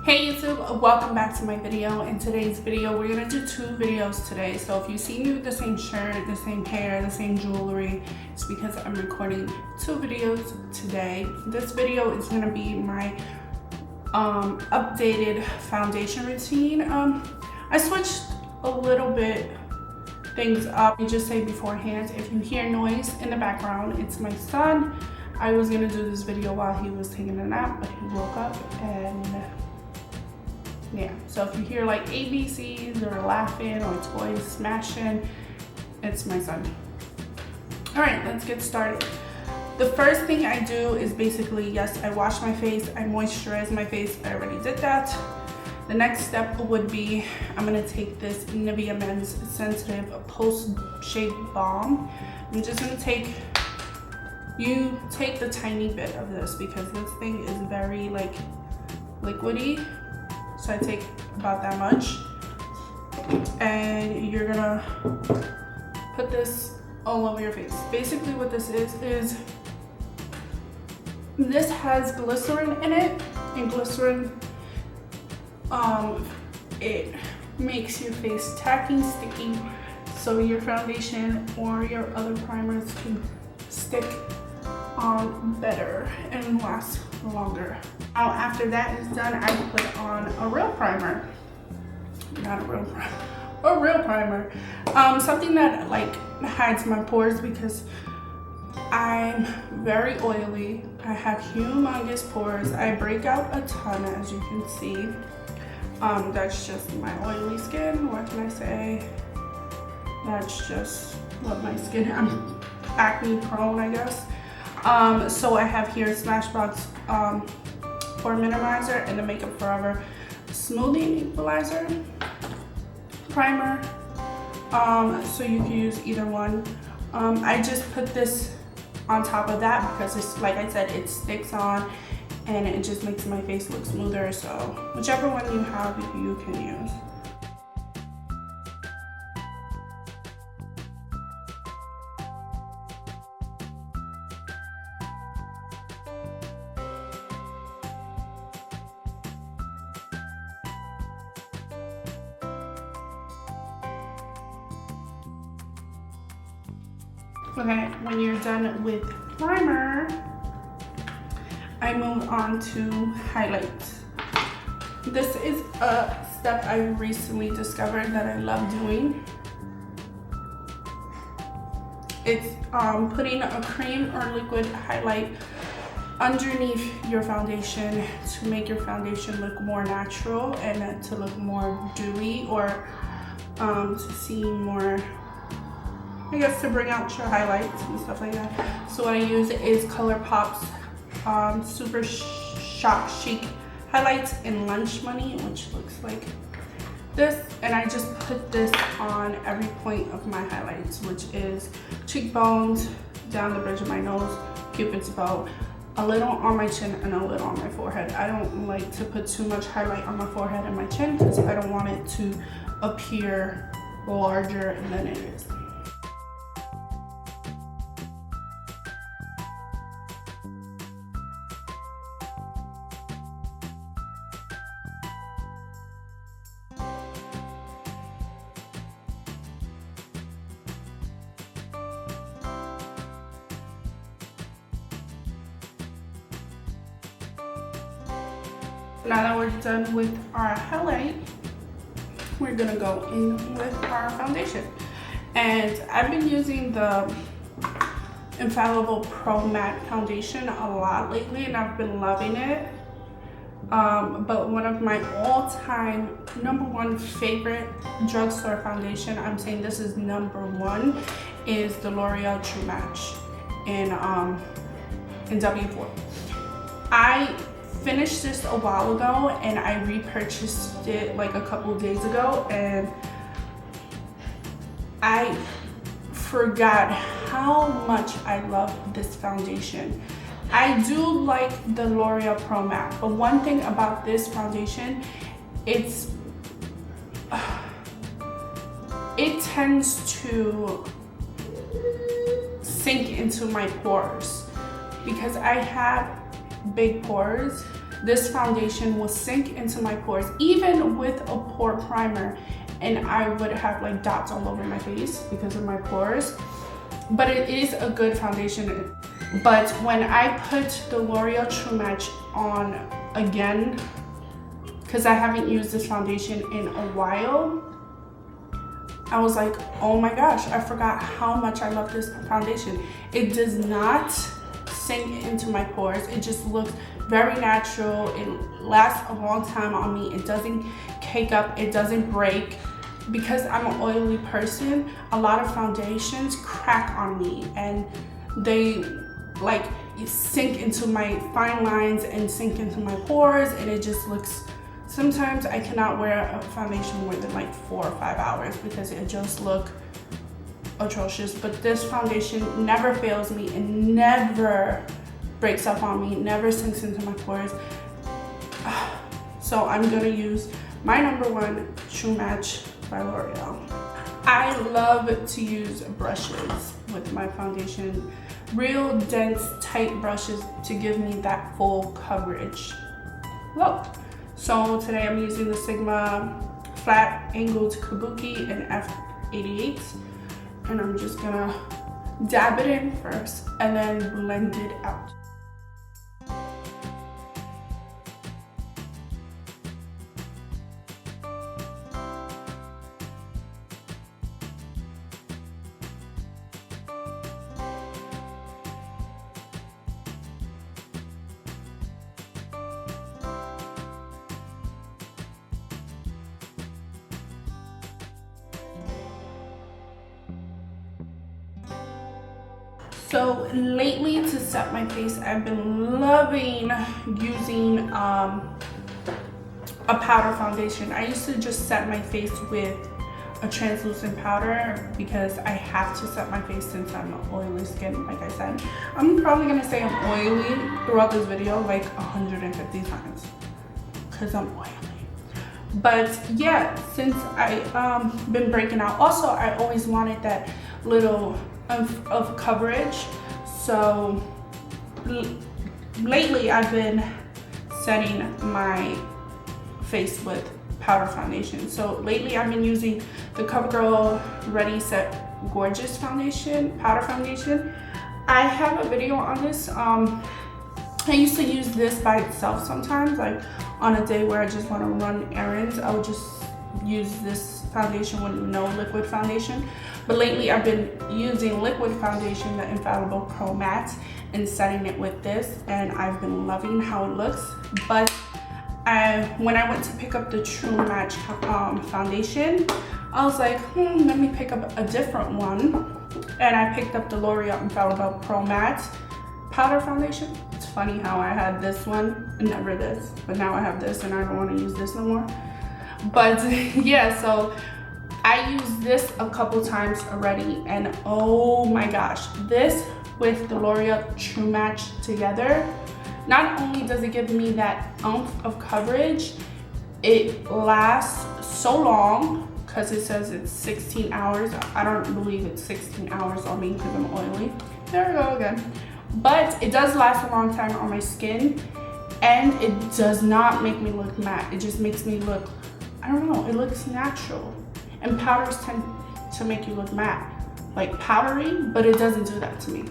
Hey YouTube, welcome back to my video. In today's video, we're gonna do two videos today. So if you see me with the same shirt, the same hair, the same jewelry, it's because I'm recording two videos today. This video is gonna be my updated foundation routine. I switched a little bit things up. I just say beforehand, if you hear noise in the background, it's my son. I was gonna do this video while he was taking a nap, but he woke up and yeah, so if you hear like ABCs or laughing or toys smashing, it's my son. All right, let's get started. The first thing I do is basically, yes, I wash my face, I moisturize my face. I already did that. The next step would be, I'm gonna take this Nivea Men's Sensitive Post-Shave Balm. I'm just gonna take the tiny bit of this because this thing is very like liquidy. So I take about that much, and you're gonna put this all over your face. Basically what this is this has glycerin in it, and glycerin, it makes your face tacky, sticky, so your foundation or your other primers can stick on better and last longer. Now after that is done, I put on a real primer. Not a real primer, a real primer. Something that like hides my pores because I'm very oily. I have humongous pores. I break out a ton, as you can see. That's just my oily skin. What can I say? That's just what my skin, I'm acne prone, I guess. So I have here Smashbox Pore Minimizer and the Makeup Forever Smoothing Equalizer Primer. So you can use either one. I just put this on top of that because it's, like I said, it sticks on and it just makes my face look smoother. So whichever one you have, you can use. Okay, when you're done with primer, I move on to highlights. This is a step I recently discovered that I love doing. It's putting a cream or liquid highlight underneath your foundation to make your foundation look more natural and to look more dewy, or to see more, I guess, to bring out your highlights and stuff like that. So what I use is ColourPop's Super Shock Chic highlights in Lunch Money, which looks like this. And I just put this on every point of my highlights, which is cheekbones, down the bridge of my nose, Cupid's bow, a little on my chin, and a little on my forehead. I don't like to put too much highlight on my forehead and my chin because I don't want it to appear larger than it is. Now that we're done with our highlight, we're gonna go in with our foundation. And I've been using the Infallible Pro Matte Foundation a lot lately, and I've been loving it. But one of my all-time #1 favorite drugstore foundation, I'm saying this is #1, is the L'Oreal True Match in W4. I finished this a while ago and I repurchased it like a couple of days ago, and I forgot how much I love this foundation. I do like the L'Oreal Pro Matte, but one thing about this foundation, it tends to sink into my pores because I have big pores this foundation will sink into my pores, even with a pore primer, and I would have like dots all over my face because of my pores. But it is a good foundation. But when I put the L'Oreal True Match on again, because I haven't used this foundation in a while, I was like, oh my gosh, I forgot how much I love this foundation. It does not sink into my pores. It just looks very natural. It lasts a long time on me. It doesn't cake up, it doesn't break. Because I'm an oily person, a lot of foundations crack on me and they like sink into my fine lines and sink into my pores, and it just looks, sometimes I cannot wear a foundation more than like 4 or 5 hours because it just look atrocious. But this foundation never fails me and never breaks up on me, never sinks into my pores. So I'm gonna use my #1 True Match by L'Oreal. I love to use brushes with my foundation, real dense, tight brushes to give me that full coverage look. So today I'm using the Sigma Flat Angled Kabuki in F88, and I'm just gonna dab it in first and then blend it out. So lately, to set my face, I've been loving using a powder foundation. I used to just set my face with a translucent powder because I have to set my face since I'm an oily skin, like I said. I'm probably gonna say I'm oily throughout this video like 150 times because I'm oily. But yeah, since I've been breaking out, also I always wanted that little of coverage. So lately I've been setting my face with powder foundation. So lately I've been using the CoverGirl Ready Set Gorgeous foundation, powder foundation. I have a video on this. I used to use this by itself sometimes, like on a day where I just want to run errands, I would just use this foundation with no liquid foundation. But lately I've been using liquid foundation, the Infallible Pro Matte, and setting it with this, and I've been loving how it looks. But when I went to pick up the True Match foundation, I was like, let me pick up a different one. And I picked up the L'Oreal Infallible Pro Matte powder foundation. It's funny how I had this one and never this, but now I have this and I don't want to use this no more. But yeah, so I used this a couple times already, and oh my gosh, this with the L'Oreal True Match together, not only does it give me that oomph of coverage, it lasts so long because it says it's 16 hours. I don't believe it's 16 hours on me because I'm oily. There we go again. But it does last a long time on my skin, and it does not make me look matte. It just makes me look, I don't know, it looks natural. And powders tend to make you look matte, like powdery, but it doesn't do that to me.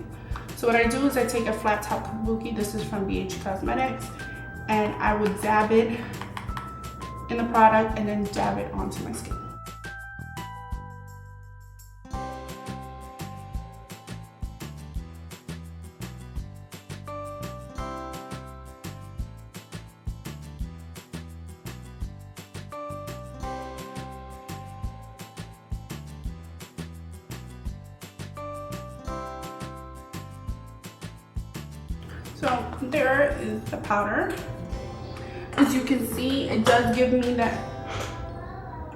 So what I do is I take a flat top kabuki, this is from BH Cosmetics, and I would dab it in the product and then dab it onto my skin. So there is the powder. As you can see, it does give me that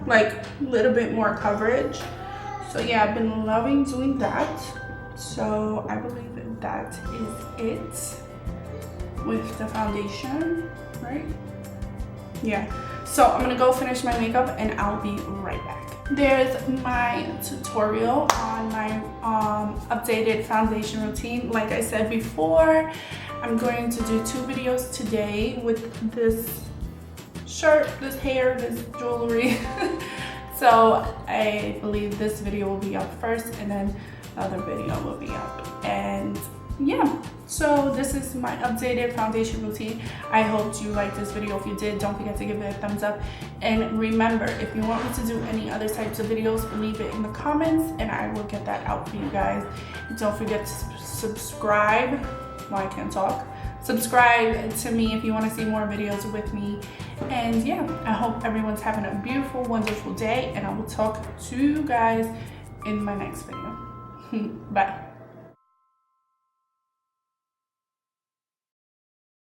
like little bit more coverage. So yeah, I've been loving doing that. So I believe that is it with the foundation, right? Yeah. So I'm gonna go finish my makeup and I'll be right back. There's my tutorial on my updated foundation routine. Like I said before, I'm going to do 2 videos today with this shirt, this hair, this jewelry. So I believe this video will be up first and then the other video will be up. And yeah, so this is my updated foundation routine. I hope you liked this video. If you did, don't forget to give it a thumbs up. And remember, if you want me to do any other types of videos, leave it in the comments and I will get that out for you guys. Don't forget to subscribe. Well, I can't talk. Subscribe to me if you want to see more videos with me. And yeah, I hope everyone's having a beautiful, wonderful day, and I will talk to you guys in my next video. Bye.